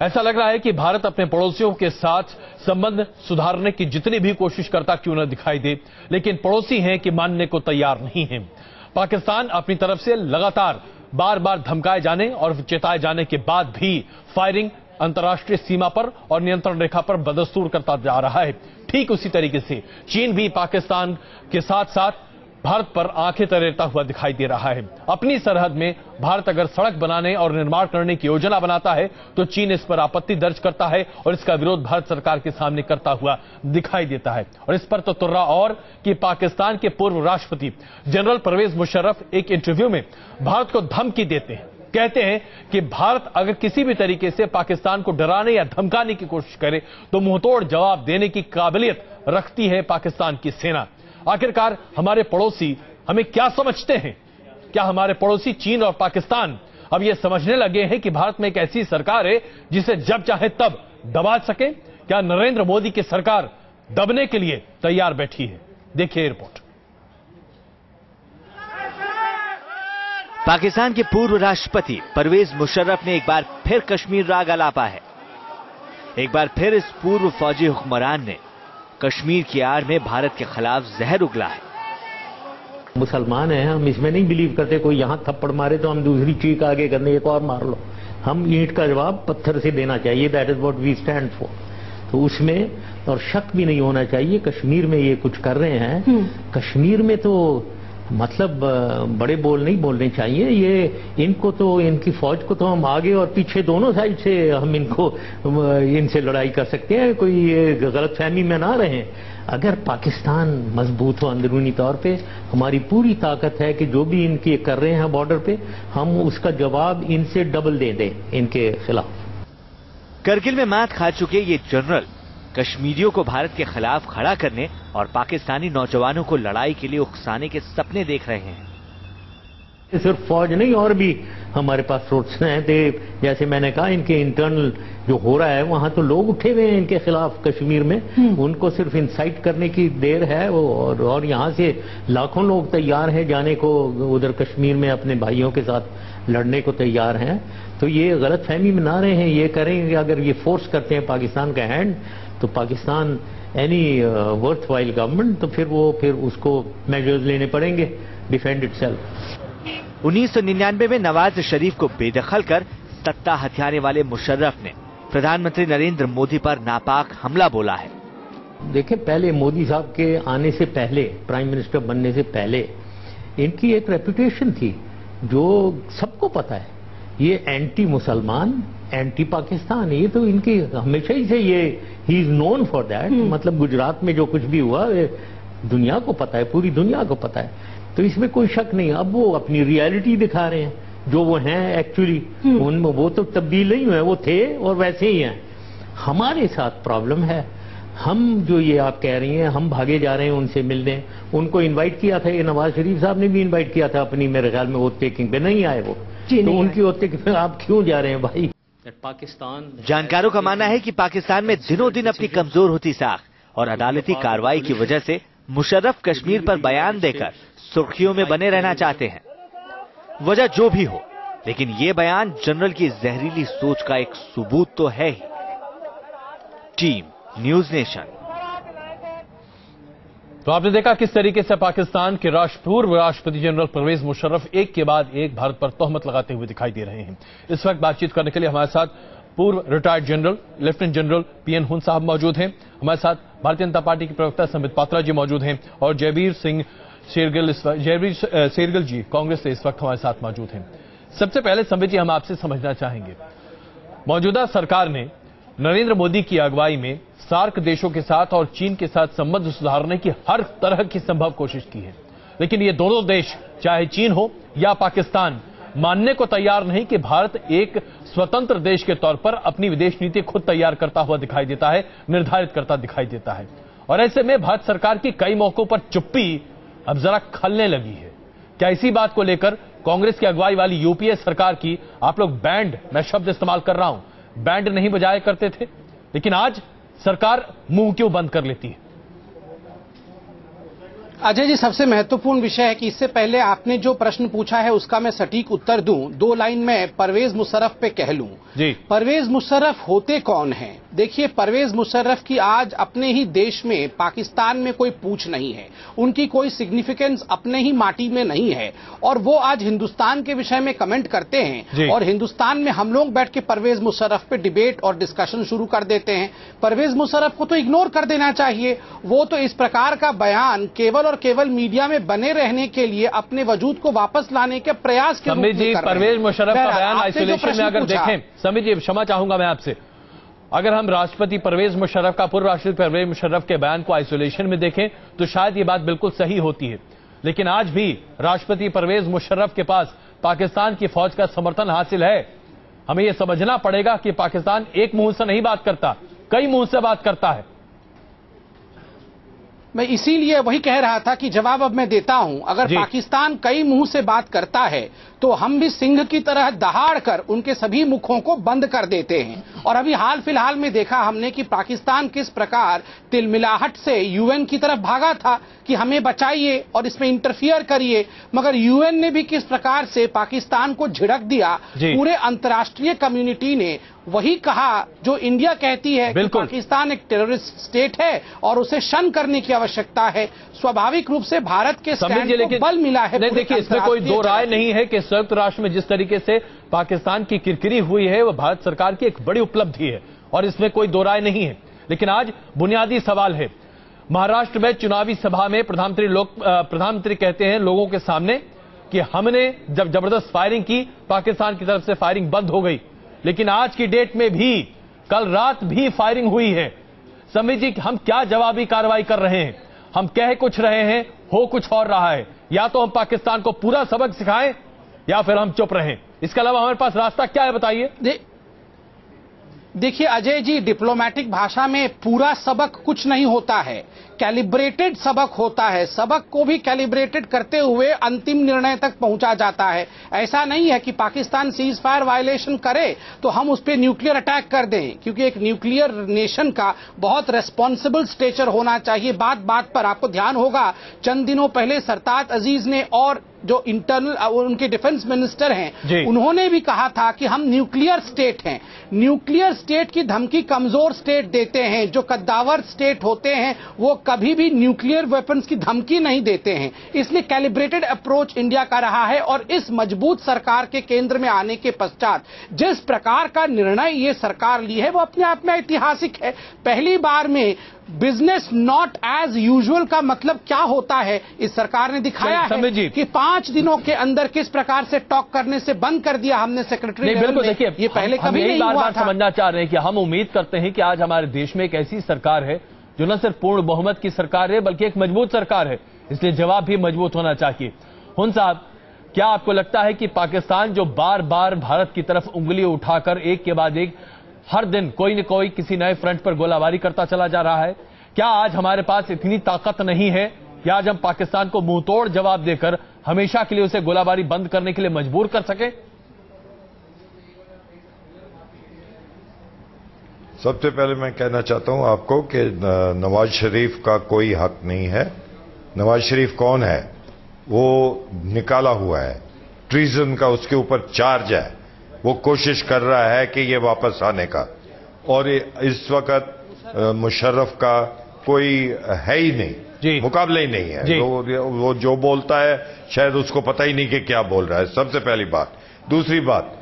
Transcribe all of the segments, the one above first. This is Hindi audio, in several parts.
ऐसा लग रहा है कि भारत अपने पड़ोसियों के साथ संबंध सुधारने की जितनी भी कोशिश करता क्यों न दिखाई दे, लेकिन पड़ोसी हैं कि मानने को तैयार नहीं है। पाकिस्तान अपनी तरफ से लगातार बार बार धमकाए जाने और चेताए जाने के बाद भी फायरिंग अंतर्राष्ट्रीय सीमा पर और नियंत्रण रेखा पर बदस्तूर करता जा रहा है। ठीक उसी तरीके से चीन भी पाकिस्तान के साथ साथ भारत पर आंखें तरेरता हुआ दिखाई दे रहा है। अपनी सरहद में भारत अगर सड़क बनाने और निर्माण करने की योजना बनाता है तो चीन इस पर आपत्ति दर्ज करता है और इसका विरोध भारत सरकार के सामने करता हुआ दिखाई देता है। और इस पर तो तुर्रा और कि पाकिस्तान के पूर्व राष्ट्रपति जनरल परवेज मुशर्रफ एक इंटरव्यू में भारत को धमकी देते हैं। कहते हैं कि भारत अगर किसी भी तरीके से पाकिस्तान को डराने या धमकाने की कोशिश करे तो मुंहतोड़ जवाब देने की काबिलियत रखती है पाकिस्तान की सेना। आखिरकार हमारे पड़ोसी हमें क्या समझते हैं? क्या हमारे पड़ोसी चीन और पाकिस्तान अब यह समझने लगे हैं कि भारत में एक ऐसी सरकार है जिसे जब चाहे तब दबा सके? क्या नरेंद्र मोदी की सरकार दबने के लिए तैयार बैठी है? देखिए रिपोर्ट। पाकिस्तान के पूर्व राष्ट्रपति परवेज मुशर्रफ ने एक बार फिर कश्मीर राग अलापा है। एक बार फिर इस पूर्व फौजी हुक्मरान ने कश्मीर की आड़ में भारत के खिलाफ जहर उगला है। मुसलमान हैं, हम इसमें नहीं बिलीव करते कोई यहां थप्पड़ मारे तो हम दूसरी चीख आगे करने एक और मार लो। हम ईंट का जवाब पत्थर से देना चाहिए। That is what we stand for. तो उसमें और शक भी नहीं होना चाहिए। कश्मीर में ये कुछ कर रहे हैं, कश्मीर में तो मतलब बड़े बोल नहीं बोलने चाहिए। ये इनको तो इनकी फौज को तो हम आगे और पीछे दोनों साइड से हम इनसे लड़ाई कर सकते हैं। कोई गलतफहमी में ना रहें। अगर पाकिस्तान मजबूत हो अंदरूनी तौर पे, हमारी पूरी ताकत है कि जो भी इनके कर रहे हैं बॉर्डर पे, हम उसका जवाब इनसे डबल दे दें इनके खिलाफ। करगिल में मात खा चुके ये जनरल कश्मीरियों को भारत के खिलाफ खड़ा करने और पाकिस्तानी नौजवानों को लड़ाई के लिए उकसाने के सपने देख रहे हैं। सिर्फ फौज नहीं और भी हमारे पास सोर्स हैं। जैसे मैंने कहा इनके इंटरनल जो हो रहा है वहां तो लोग उठे हुए हैं इनके खिलाफ कश्मीर में। उनको सिर्फ इंसाइट करने की देर है और यहां से लाखों लोग तैयार हैं जाने को उधर कश्मीर में अपने भाइयों के साथ लड़ने को तैयार हैं। तो ये गलतफहमी में ना रहे हैं। ये करेंगे अगर ये फोर्स करते हैं पाकिस्तान का हैंड तो Pakistan any worth while government तो फिर उसको मेजर्स लेने पड़ेंगे डिफेंड इटसेल्फ। 1999 में नवाज शरीफ को बेदखल कर सत्ता हथियाने वाले मुशर्रफ ने प्रधानमंत्री नरेंद्र मोदी पर नापाक हमला बोला है। देखिए पहले मोदी साहब के आने से पहले, प्राइम मिनिस्टर बनने से पहले इनकी एक रेपुटेशन थी जो सबको पता है। ये एंटी मुसलमान, एंटी पाकिस्तान, ये तो इनकी हमेशा ही से ये he is known for that. मतलब गुजरात में जो कुछ भी हुआ दुनिया को पता है, पूरी दुनिया को पता है। तो इसमें कोई शक नहीं। अब वो अपनी रियलिटी दिखा रहे हैं जो वो हैं एक्चुअली। उनमें वो तो तब्दील नहीं हुए, वो थे और वैसे ही हैं। हमारे साथ प्रॉब्लम है। हम जो ये आप कह रही हैं हम भागे जा रहे हैं उनसे मिलने। उनको इनवाइट किया था, ये नवाज शरीफ साहब ने भी इनवाइट किया था अपनी, मेरे ख्याल में ओथ टेकिंग पे नहीं आए वो। तो उनकी ओथ टेकिंग पे आप क्यों जा रहे हैं भाई? पाकिस्तान जानकारों का मानना है कि पाकिस्तान में दिनों दिन अपनी कमजोर होती साख और अदालती कार्रवाई की वजह से मुशर्रफ कश्मीर पर बयान देकर सुर्खियों में बने रहना चाहते हैं। वजह जो भी हो, लेकिन ये बयान जनरल की जहरीली सोच का एक सबूत तो है ही। Team news nation. तो आपने देखा किस तरीके से पाकिस्तान के पूर्व राष्ट्रपति जनरल परवेज मुशर्रफ एक के बाद एक भारत पर तोहमत लगाते हुए दिखाई दे रहे हैं। इस वक्त बातचीत करने के लिए हमारे साथ पूर्व retired general lieutenant general PN हुन साहब मौजूद हैं। हमारे साथ भारतीय जनता पार्टी के प्रवक्ता संबित पात्रा जी मौजूद हैं और जयवीर शेरगिल जी कांग्रेस से इस वक्त हमारे साथ मौजूद हैं। सबसे पहले संबित जी हम आपसे समझना चाहेंगे, मौजूदा सरकार ने नरेंद्र मोदी की अगुवाई में सार्क देशों के साथ और चीन के साथ संबंध सुधारने की हर तरह की संभव कोशिश की है, लेकिन ये दोनों देश चाहे चीन हो या पाकिस्तान मानने को तैयार नहीं कि भारत एक स्वतंत्र देश के तौर पर अपनी विदेश नीति खुद तैयार करता हुआ दिखाई देता है, निर्धारित करता दिखाई देता है। और ऐसे में भारत सरकार की कई मौकों पर चुप्पी अब जरा खलने लगी है। क्या इसी बात को लेकर कांग्रेस की अगुवाई वाली यूपीए सरकार की आप लोग बैंड, मैं शब्द इस्तेमाल कर रहा हूं, बैंड नहीं बजाया करते थे, लेकिन आज सरकार मुंह क्यों बंद कर लेती है? अजय जी, सबसे महत्वपूर्ण विषय है कि इससे पहले आपने जो प्रश्न पूछा है उसका मैं सटीक उत्तर दूं, 2 लाइन में परवेज मुशर्रफ पे कह लूं जी। परवेज मुशर्रफ होते कौन हैं? देखिए, परवेज मुशर्रफ की आज अपने ही देश में, पाकिस्तान में कोई पूछ नहीं है, उनकी कोई सिग्निफिकेंस अपने ही माटी में नहीं है, और वो आज हिंदुस्तान के विषय में कमेंट करते हैं और हिंदुस्तान में हम लोग बैठ के परवेज मुशर्रफ पे डिबेट और डिस्कशन शुरू कर देते हैं। परवेज मुशर्रफ को तो इग्नोर कर देना चाहिए। वो तो इस प्रकार का बयान केवल और केवल मीडिया में बने रहने के लिए, अपने वजूद को वापस लाने के प्रयास के रूप में कर रहे हैं। परवेज मुशर्रफ का बयान आइसोलेशन में अगर देखें, समीर जी क्षमा चाहूंगा मैं आपसे, अगर हम राष्ट्रपति परवेज मुशर्रफ का, पूर्व राष्ट्रपति परवेज मुशर्रफ के बयान को आइसोलेशन में देखें तो शायद ये बात बिल्कुल सही होती है, लेकिन आज भी राष्ट्रपति परवेज मुशर्रफ के पास पाकिस्तान की फौज का समर्थन हासिल है। हमें यह समझना पड़ेगा कि पाकिस्तान एक मुंह से नहीं बात करता, कई मुंह से बात करता है। मैं इसीलिए वही कह रहा था कि जवाब अब मैं देता हूं। अगर पाकिस्तान कई मुंह से बात करता है तो हम भी सिंह की तरह दहाड़ कर उनके सभी मुखों को बंद कर देते हैं। और अभी हाल फिलहाल में देखा हमने कि पाकिस्तान किस प्रकार तिलमिलाहट से यूएन की तरफ भागा था कि हमें बचाइए और इसमें इंटरफियर करिए, मगर यूएन ने भी किस प्रकार से पाकिस्तान को झिड़क दिया। पूरे अंतर्राष्ट्रीय कम्युनिटी ने वही कहा जो इंडिया कहती है कि पाकिस्तान एक टेररिस्ट स्टेट है और उसे शन करने की आवश्यकता है। स्वाभाविक रूप से भारत के स्टैंड को बल मिला है। देखिए, इसमें कोई दो राय नहीं है कि संयुक्त राष्ट्र में जिस तरीके से पाकिस्तान की किरकिरी हुई है वो भारत सरकार की एक बड़ी उपलब्धि है और इसमें कोई दो राय नहीं है। लेकिन आज बुनियादी सवाल है, महाराष्ट्र में चुनावी सभा में प्रधानमंत्री कहते हैं लोगों के सामने कि हमने जब जबरदस्त फायरिंग की, पाकिस्तान की तरफ से फायरिंग बंद हो गई, लेकिन आज की डेट में भी, कल रात भी फायरिंग हुई है। समीर जी, हम क्या जवाबी कार्रवाई कर रहे हैं? हम कह कुछ रहे हैं, हो कुछ और रहा है। या तो हम पाकिस्तान को पूरा सबक सिखाएं या फिर हम चुप रहें। इसके अलावा हमारे पास रास्ता क्या है, बताइए। देखिए अजय जी, डिप्लोमेटिक भाषा में पूरा सबक कुछ नहीं होता है, कैलिब्रेटेड सबक होता है। सबक को भी कैलिब्रेटेड करते हुए अंतिम निर्णय तक पहुंचा जाता है। ऐसा नहीं है कि पाकिस्तान सीज फायर वायलेशन करे तो हम उस पर न्यूक्लियर अटैक कर दें, क्योंकि एक न्यूक्लियर नेशन का बहुत रेस्पॉन्सिबल स्टेचर होना चाहिए। बात बात पर आपको ध्यान होगा, चंद दिनों पहले सरताज अजीज ने और जो इंटरनल उनके डिफेंस मिनिस्टर हैं, उन्होंने भी कहा था कि हम न्यूक्लियर स्टेट हैं। न्यूक्लियर स्टेट की धमकी कमजोर स्टेट देते हैं। जो कद्दावर स्टेट होते हैं वो कभी भी न्यूक्लियर वेपन्स की धमकी नहीं देते हैं। इसलिए कैलिब्रेटेड अप्रोच इंडिया का रहा है और इस मजबूत सरकार के केंद्र में आने के पश्चात जिस प्रकार का निर्णय ये सरकार ली है वो अपने आप में ऐतिहासिक है। पहली बार में बिजनेस नॉट एज यूजुअल का मतलब क्या होता है इस सरकार ने दिखाया है कि 5 दिनों के अंदर किस प्रकार से टॉक करने से बंद कर दिया हमने सेक्रेटरी लेवल में। देखिए, ये पहले कभी नहीं हुआ था। बार समझना चाह रहे हैं कि हम उम्मीद करते हैं कि आज हमारे देश में एक ऐसी सरकार है जो न सिर्फ पूर्ण बहुमत की सरकार है बल्कि एक मजबूत सरकार है, इसलिए जवाब भी मजबूत होना चाहिए। हुन साहब, क्या आपको लगता है कि पाकिस्तान जो बार बार भारत की तरफ उंगली उठाकर एक के बाद एक हर दिन कोई न कोई किसी नए फ्रंट पर गोलाबारी करता चला जा रहा है, क्या आज हमारे पास इतनी ताकत नहीं है कि आज हम पाकिस्तान को मुंहतोड़ जवाब देकर हमेशा के लिए उसे गोलाबारी बंद करने के लिए मजबूर कर सके? सबसे पहले मैं कहना चाहता हूं आपको कि नवाज शरीफ का कोई हक नहीं है। नवाज शरीफ कौन है? वो निकाला हुआ है, ट्रीजन का उसके ऊपर चार्ज है। वो कोशिश कर रहा है कि ये वापस आने का, और इस वक्त मुशर्रफ का कोई है ही नहीं, मुकाबले ही नहीं है। वो जो बोलता है शायद उसको पता ही नहीं कि क्या बोल रहा है, सबसे पहली बात। दूसरी बात,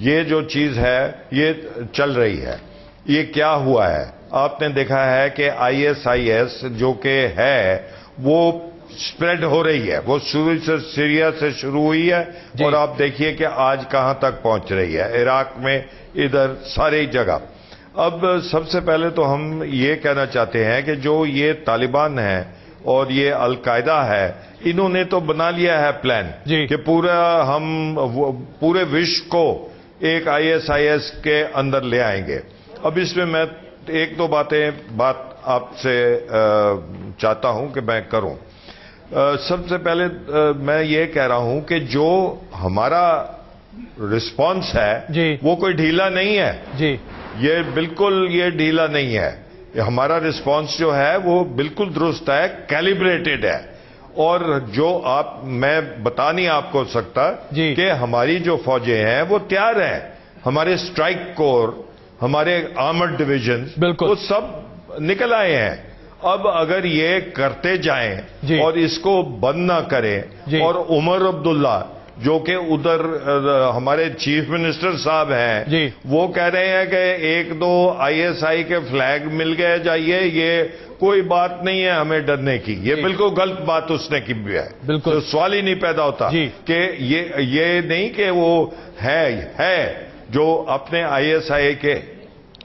ये जो चीज है ये चल रही है, ये क्या हुआ है? आपने देखा है कि ISIS जो कि है वो स्प्रेड हो रही है। वो शुरू से सीरिया से शुरू हुई है और आप देखिए कि आज कहां तक पहुंच रही है, इराक में, इधर सारी जगह। अब सबसे पहले तो हम ये कहना चाहते हैं कि जो ये तालिबान है और ये अलकायदा है, इन्होंने तो बना लिया है प्लान कि पूरे विश्व को एक ISIS के अंदर ले आएंगे। अब इसमें मैं एक दो बात आपसे चाहता हूं कि मैं करूं। सबसे पहले मैं ये कह रहा हूं कि जो हमारा रिस्पांस है वो कोई ढीला नहीं है। ये बिल्कुल ये ढीला नहीं है। हमारा रिस्पांस जो है वो बिल्कुल दुरुस्त है, कैलिब्रेटेड है। और जो मैं बता नहीं आपको सकता कि हमारी जो फौजें हैं वो तैयार हैं, हमारे स्ट्राइक कोर, हमारे आर्मर्ड डिवीजन, वो सब निकल आए हैं। अब अगर ये करते जाएं और इसको बंद ना करें, और उमर अब्दुल्ला जो कि उधर हमारे चीफ मिनिस्टर साहब हैं, वो कह रहे हैं कि 1-2 ISI के फ्लैग मिल गए जाइए, ये कोई बात नहीं है हमें डरने की। ये बिल्कुल गलत बात उसने की भी है, बिल्कुल तो सवाल ही नहीं पैदा होता कि ये नहीं कि वो है जो अपने ISI के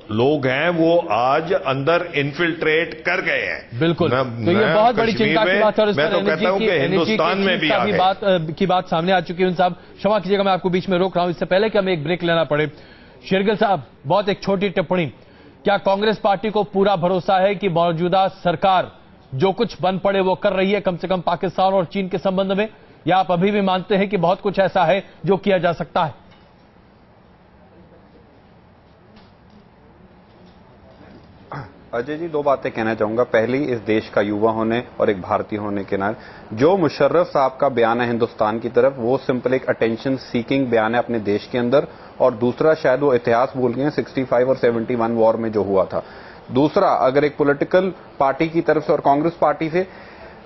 लोग हैं वो आज अंदर इन्फिल्ट्रेट कर गए हैं। बिल्कुल, तो ये बहुत बड़ी चिंता की बात है। और इस मैं तो कहता हूं कि हिंदुस्तान में भी की बात सामने आ चुकी है। साहब क्षमा कीजिएगा, मैं आपको बीच में रोक रहा हूं, इससे पहले कि हमें एक ब्रेक लेना पड़े। शेरगिल साहब, बहुत एक छोटी टिप्पणी, क्या कांग्रेस पार्टी को पूरा भरोसा है कि मौजूदा सरकार जो कुछ बन पड़े वो कर रही है, कम से कम पाकिस्तान और चीन के संबंध में, या आप अभी भी मानते हैं कि बहुत कुछ ऐसा है जो किया जा सकता है? अजय जी, 2 बातें कहना चाहूंगा। पहली, इस देश का युवा होने और एक भारतीय होने के नाते जो मुशर्रफ साहब का बयान है हिंदुस्तान की तरफ, वो सिंपल एक अटेंशन सीकिंग बयान है अपने देश के अंदर। और दूसरा, शायद वो इतिहास भूल गए हैं 65 और 71 वॉर में जो हुआ था। दूसरा, अगर एक पॉलिटिकल पार्टी की तरफ से और कांग्रेस पार्टी से,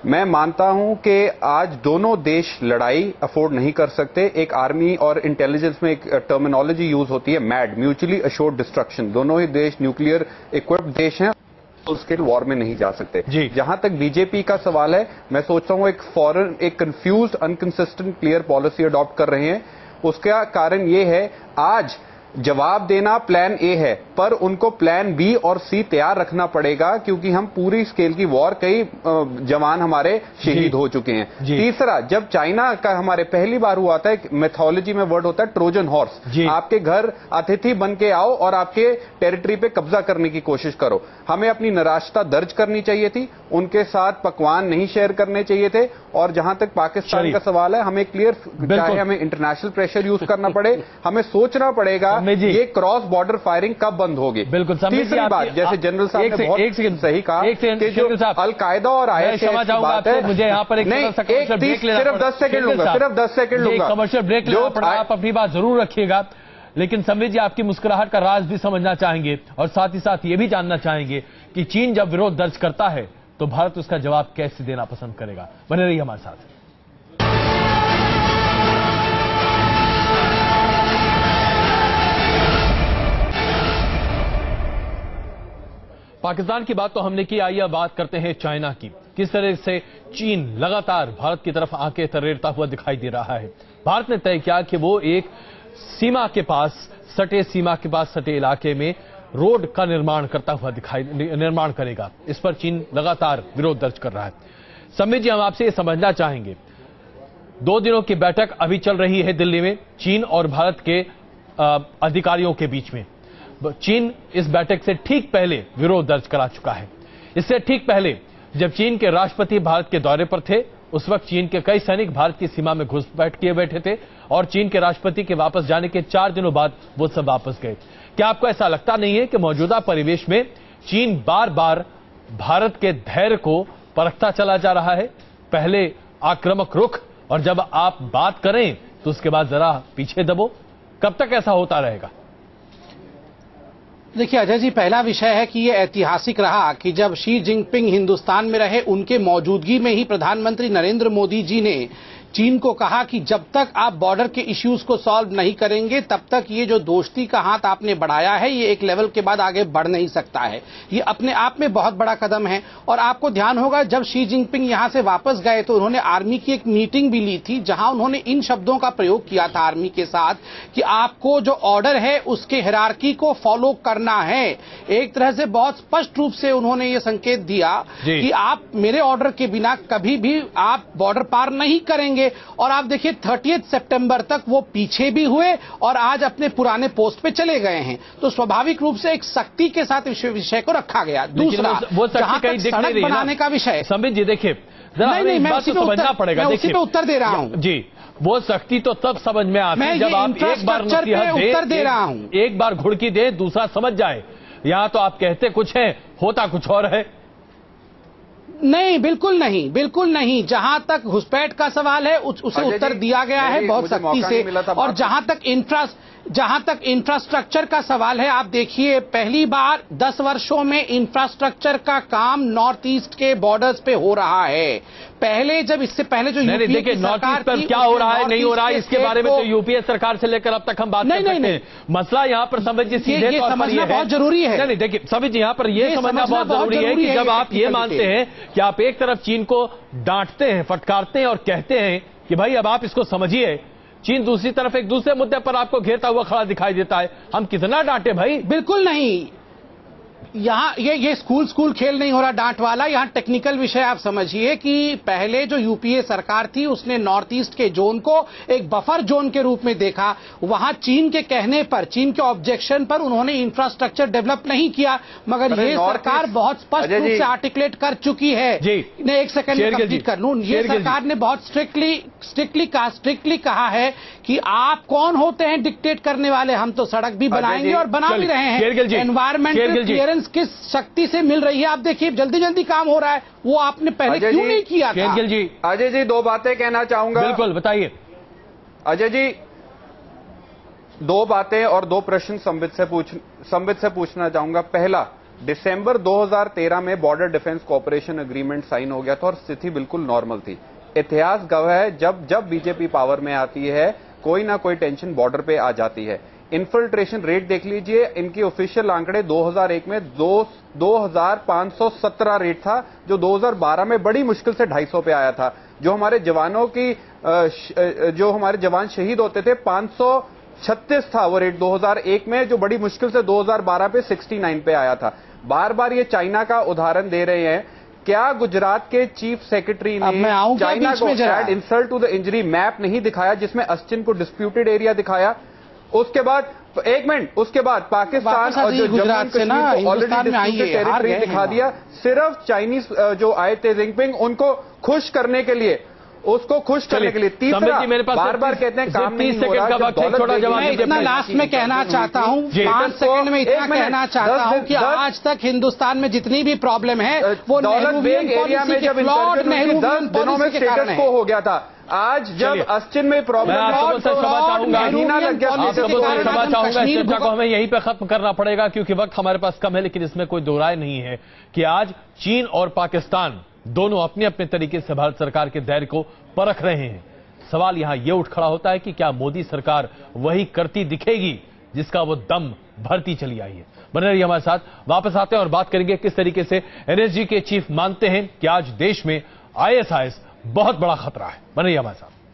मैं मानता हूं कि आज दोनों देश लड़ाई अफोर्ड नहीं कर सकते। एक आर्मी और इंटेलिजेंस में एक टर्मिनोलॉजी यूज होती है, मैड, म्यूचुअली अश्योर्ड डिस्ट्रक्शन। दोनों ही देश न्यूक्लियर इक्विप्ड देश हैं, फुल स्केल वॉर में नहीं जा सकते। जहां तक बीजेपी का सवाल है, मैं सोचता हूं एक confused, inconsistent, clear policy adopt कर रहे हैं। उसका कारण ये है, आज जवाब देना प्लान ए है, पर उनको प्लान बी और सी तैयार रखना पड़ेगा, क्योंकि हम पूरी स्केल की वॉर, कई जवान हमारे शहीद हो चुके हैं। तीसरा, जब चाइना का हमारे पहली बार हुआ था, एक मेथोलॉजी में वर्ड होता है ट्रोजन हॉर्स, आपके घर अतिथि बन के आओ और आपके टेरिटरी पे कब्जा करने की कोशिश करो। हमें अपनी निराशा दर्ज करनी चाहिए थी, उनके साथ पकवान नहीं शेयर करने चाहिए थे। और जहां तक पाकिस्तान का सवाल है, हमें क्लियर, चाहे हमें इंटरनेशनल प्रेशर यूज करना पड़े, हमें सोचना पड़ेगा ये क्रॉस बॉर्डर फायरिंग कब बंद होगी। बिल्कुल, तीसरी बात, जैसे जनरल साहब ने बहुत सही कहा कि जो अलकायदा और IS की बात है, मुझे यहाँ पर सिर्फ 10 सेकंड लूंगा, कमर्शियल ब्रेक लेना पड़ा। आप अपनी बात जरूर रखिएगा, लेकिन संबित जी आपकी मुस्कुराहट का राज भी समझना चाहेंगे, और साथ ही साथ ये भी जानना चाहेंगे कि चीन जब विरोध दर्ज करता है तो भारत उसका जवाब कैसे देना पसंद करेगा। बने रहिए हमारे साथ। पाकिस्तान की बात तो हमने की, आइए बात करते हैं चाइना की। किस तरह से चीन लगातार भारत की तरफ आंखें तरेरता हुआ दिखाई दे रहा है। भारत ने तय किया कि वो एक सीमा के पास सटे इलाके में रोड का निर्माण करेगा। इस पर चीन लगातार विरोध दर्ज कर रहा है। समित जी, हम आपसे ये समझना चाहेंगे, 2 दिनों की बैठक अभी चल रही है दिल्ली में चीन और भारत के अधिकारियों के बीच में। चीन इस बैठक से ठीक पहले विरोध दर्ज करा चुका है। इससे ठीक पहले जब चीन के राष्ट्रपति भारत के दौरे पर थे, उस वक्त चीन के कई सैनिक भारत की सीमा में घुसपैठ किए बैठे थे, और चीन के राष्ट्रपति के वापस जाने के 4 दिनों बाद वो सब वापस गए। क्या आपको ऐसा लगता नहीं है कि मौजूदा परिवेश में चीन बार बार भारत के धैर्य को परखता चला जा रहा है? पहले आक्रामक रुख, और जब आप बात करें तो उसके बाद जरा पीछे दबो। कब तक ऐसा होता रहेगा? देखिए अजय जी, पहला विषय है कि ये ऐतिहासिक रहा कि जब शी जिनपिंग हिंदुस्तान में रहे, उनके मौजूदगी में ही प्रधानमंत्री नरेंद्र मोदी जी ने चीन को कहा कि जब तक आप बॉर्डर के इश्यूज को सॉल्व नहीं करेंगे, तब तक ये जो दोस्ती का हाथ आपने बढ़ाया है, ये एक लेवल के बाद आगे बढ़ नहीं सकता है। ये अपने आप में बहुत बड़ा कदम है। और आपको ध्यान होगा, जब शी जिनपिंग यहां से वापस गए तो उन्होंने आर्मी की एक मीटिंग भी ली थी, जहां उन्होंने इन शब्दों का प्रयोग किया था आर्मी के साथ कि आपको जो ऑर्डर है उसके हिरार्की को फॉलो करना है। एक तरह से बहुत स्पष्ट रूप से उन्होंने ये संकेत दिया कि आप मेरे ऑर्डर के बिना कभी भी आप बॉर्डर पार नहीं करेंगे। और आप देखिए 30 सितंबर तक वो पीछे भी हुए और आज अपने पुराने पोस्ट पे चले गए हैं। तो स्वाभाविक रूप से एक सख्ती के साथ विषय को रखा गया। दूसरा, वो जहां तक सड़क बनाने का विषय, संबित जी देखिए, नहीं, मैं समझना पड़ेगा, मैं उसी पे उत्तर दे रहा हूं जी। वो सख्ती तो तब समझ में आती है जब आप एक बार उत्तर दे रहा हूं, एक बार घुड़की दे, दूसरा समझ जाए। यहां तो आप कहते कुछ है, होता कुछ और है। नहीं, बिल्कुल नहीं। जहां तक घुसपैठ का सवाल है उसे उत्तर दिया गया है बहुत सख्ती से। और जहां तक इंफ्रास्ट्रक्चर का सवाल है, आप देखिए पहली बार 10 वर्षों में इंफ्रास्ट्रक्चर का काम नॉर्थ ईस्ट के बॉर्डर्स पे हो रहा है। पहले जब इससे पहले जो यूपीए देखिए नॉर्थ ईस्ट पर क्या हो रहा है नहीं हो रहा है इसके बारे में तो यूपीए सरकार से लेकर अब तक हम बात कर सकते हैं। मसला यहाँ पर समझिए सीधे तौर पर ये बहुत जरूरी है। नहीं देखिए सभी यहाँ पर ये समझना बहुत जरूरी है कि जब आप ये मानते हैं कि आप एक तरफ चीन को डांटते हैं, फटकारते हैं और कहते हैं कि भाई अब आप इसको समझिए, चीन दूसरी तरफ एक दूसरे मुद्दे पर आपको घेरता हुआ खड़ा दिखाई देता है। हम कितना डांटे भाई? बिल्कुल नहीं। यहाँ ये स्कूल खेल नहीं हो रहा डांट वाला। यहाँ टेक्निकल विषय आप समझिए कि पहले जो यूपीए सरकार थी उसने नॉर्थ ईस्ट के जोन को एक बफर जोन के रूप में देखा। वहां चीन के कहने पर, चीन के ऑब्जेक्शन पर उन्होंने इंफ्रास्ट्रक्चर डेवलप नहीं किया, मगर ये सरकार बहुत स्पष्ट रूप से आर्टिकुलेट कर चुकी है। एक सेकंड में कंप्लीट कर लूं। ये सरकार ने बहुत स्ट्रिक्टली कहा है कि आप कौन होते हैं डिक्टेट करने वाले, हम तो सड़क भी बनाएंगे और बना भी रहे हैं। एनवायरमेंटल क्लियरेंस किस शक्ति से मिल रही है आप देखिए, जल्दी जल्दी काम हो रहा है, वो आपने पहले क्यों नहीं किया था? अजय जी 2 बातें कहना चाहूंगा। बिल्कुल बताइए अजय जी। 2 बातें और 2 प्रश्न संबित से पूछना चाहूंगा। पहला, दिसंबर 2013 में border defence cooperation agreement sign हो गया था और स्थिति बिल्कुल नॉर्मल थी। इतिहास गवाह है जब बीजेपी पावर में आती है कोई ना कोई टेंशन बॉर्डर पे आ जाती है। इन्फिल्ट्रेशन रेट देख लीजिए, इनकी ऑफिशियल आंकड़े 2001 में 2517 रेट था, जो 2012 में बड़ी मुश्किल से 250 पे आया था। जो हमारे जवान शहीद होते थे 536 था वो रेट 2001 में, जो बड़ी मुश्किल से 2012 पे 69 पे आया था। बार बार ये चाइना का उदाहरण दे रहे हैं। क्या गुजरात के चीफ सेक्रेटरी ने चाइना को add insult to the injury map नहीं दिखाया जिसमें अस्टिन को डिस्प्यूटेड एरिया दिखाया? उसके बाद उसके बाद पाकिस्तान और जो गुजरात से ना ऑलरेडी टेरिटरी दिखा दिया। सिर्फ चाइनीज जो आए थे जिनपिंग, उनको खुश करने के लिए, उसको खुश करने के लिए। तीसरा, बार बार कहते हैं काम नहीं हो रहा। मैं इतना लास्ट में कहना चाहता हूँ, 5 सेकंड में इतना कहना चाहता हूँ कि आज तक हिंदुस्तान में जितनी भी प्रॉब्लम है वो नेहरूवियन एरिया में जब 10 दिनों में स्टेटस को हो गया था। आज जब अस्टिन में प्रॉब्लम को हमें यहीं पे खत्म करना पड़ेगा क्योंकि वक्त हमारे पास कम है, लेकिन इसमें कोई दो राय नहीं है कि आज चीन और पाकिस्तान दोनों अपने अपने तरीके से भारत सरकार के धैर्य को परख रहे हैं। सवाल यहां यह उठ खड़ा होता है कि क्या मोदी सरकार वही करती दिखेगी जिसका वो दम भरती चली आई है? बने रहिए हमारे साथ, वापस आते हैं और बात करेंगे किस तरीके से एनएसजी के चीफ मानते हैं कि आज देश में ISIS बहुत बड़ा खतरा है। बने रहिए हमारे साथ।